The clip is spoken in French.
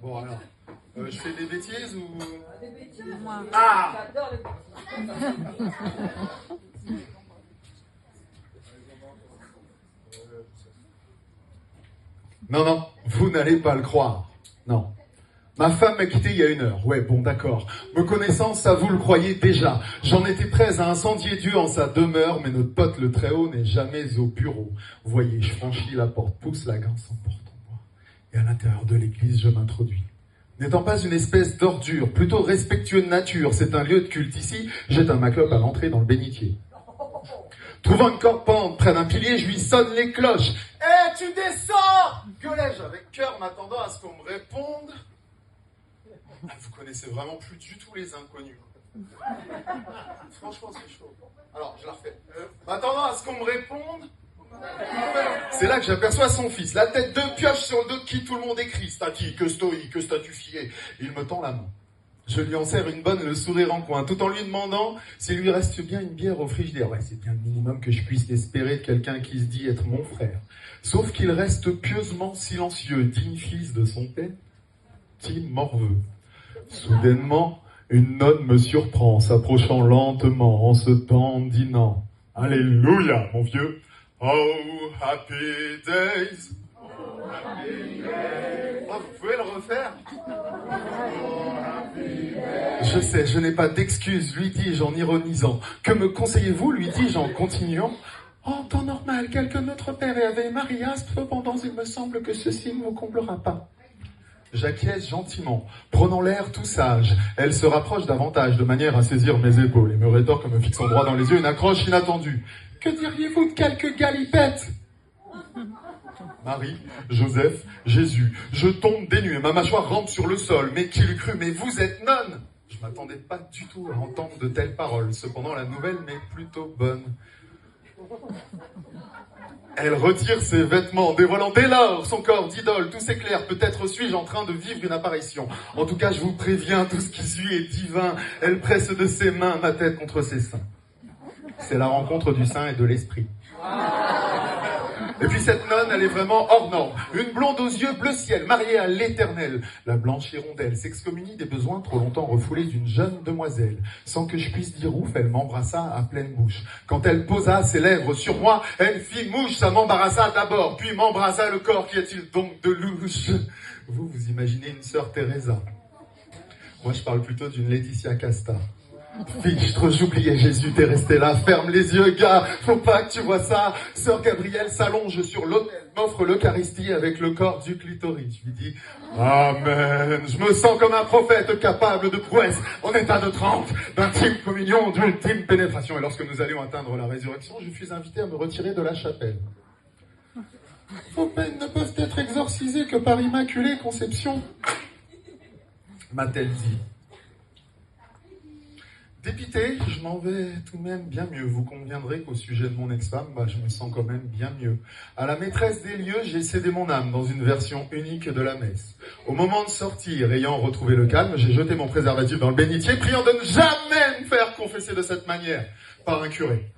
Bon alors, je fais des bêtises ou... Des bêtises. Ah! J'adore les bêtises. Non, non, vous n'allez pas le croire. Non. Ma femme m'a quitté il y a 1 heure. Ouais, bon, d'accord. Me connaissant, ça vous le croyez déjà. J'en étais prêt à incendier Dieu en sa demeure, mais notre pote le Très-Haut n'est jamais au bureau. Vous voyez, je franchis la porte, pousse la grince en porte en bois. Et à l'intérieur de l'église, je m'introduis. N'étant pas une espèce d'ordure, plutôt respectueux de nature, c'est un lieu de culte ici, jette un maclope à l'entrée dans le bénitier. Trouvant une corde pente près d'un pilier, je lui sonne les cloches. « Eh, tu descends !» gueulais-je avec cœur, m'attendant à ce qu'on me réponde. Ah, vous connaissez vraiment plus du tout les inconnus. Franchement, c'est chaud. Alors, je la refais. M'attendant à ce qu'on me réponde. C'est là que j'aperçois son fils, la tête de pioche sur le dos de qui tout le monde écrit. Stati, que stoi, que statufié. Il me tend la main. Je lui en serre une bonne, le sourire en coin, tout en lui demandant s'il lui reste bien une bière au frigidaire. Ouais, c'est bien le minimum que je puisse espérer de quelqu'un qui se dit être mon frère. Sauf qu'il reste pieusement silencieux, digne fils de son père, petit morveux. Soudainement, une nonne me surprend, s'approchant lentement, en se dandinant. Alléluia, mon vieux. Oh, happy days. Oh, happy days. Oh, vous pouvez le refaire? Je sais, je n'ai pas d'excuses, lui dis-je en ironisant. Que me conseillez-vous, lui dis-je en continuant. En temps normal, quel que notre père et avait Maria, cependant il me semble que ceci ne vous comblera pas. J'acquiesce gentiment, prenant l'air tout sage. Elle se rapproche davantage, de manière à saisir mes épaules, et me rétorque, me fixant droit dans les yeux, une accroche inattendue. Que diriez-vous de quelques galipettes? Marie, Joseph, Jésus, je tombe dénu, ma mâchoire rampe sur le sol. Mais qui l'eût cru? Mais vous êtes nonne! Je m'attendais pas du tout à entendre de telles paroles. Cependant, la nouvelle m'est plutôt bonne. Elle retire ses vêtements, dévoilant dès lors son corps d'idole. Tout s'éclaire, peut-être suis-je en train de vivre une apparition. En tout cas, je vous préviens, tout ce qui suit est divin. Elle presse de ses mains ma tête contre ses seins. C'est la rencontre du sein et de l'esprit. Et puis cette nonne, elle est vraiment hors norme. Une blonde aux yeux bleu ciel, mariée à l'éternel. La blanche hirondelle s'excommunie des besoins trop longtemps refoulés d'une jeune demoiselle. Sans que je puisse dire ouf, elle m'embrassa à pleine bouche. Quand elle posa ses lèvres sur moi, elle fit mouche, ça m'embarrassa d'abord, puis m'embrassa le corps. Qu'y a-t-il donc de louche? Vous imaginez une sœur Teresa. Moi, je parle plutôt d'une Laetitia Casta. Fichtre, j'oubliais Jésus, t'es resté là, ferme les yeux, gars, faut pas que tu vois ça. Sœur Gabrielle s'allonge sur l'autel, m'offre l'Eucharistie avec le corps du clitoris. Je lui dis, Amen, je me sens comme un prophète capable de prouesse, en état de trempe, d'intime communion, d'ultime pénétration. Et lorsque nous allions atteindre la résurrection, je fus invité à me retirer de la chapelle. Vos peines ne peuvent être exorcisées que par Immaculée Conception, m'a-t-elle dit. Dépité, je m'en vais tout de même bien mieux. Vous conviendrez qu'au sujet de mon ex-femme, je me sens quand même bien mieux. À la maîtresse des lieux, j'ai cédé mon âme dans une version unique de la messe. Au moment de sortir, ayant retrouvé le calme, j'ai jeté mon préservatif dans le bénitier, priant de ne jamais me faire confesser de cette manière par un curé.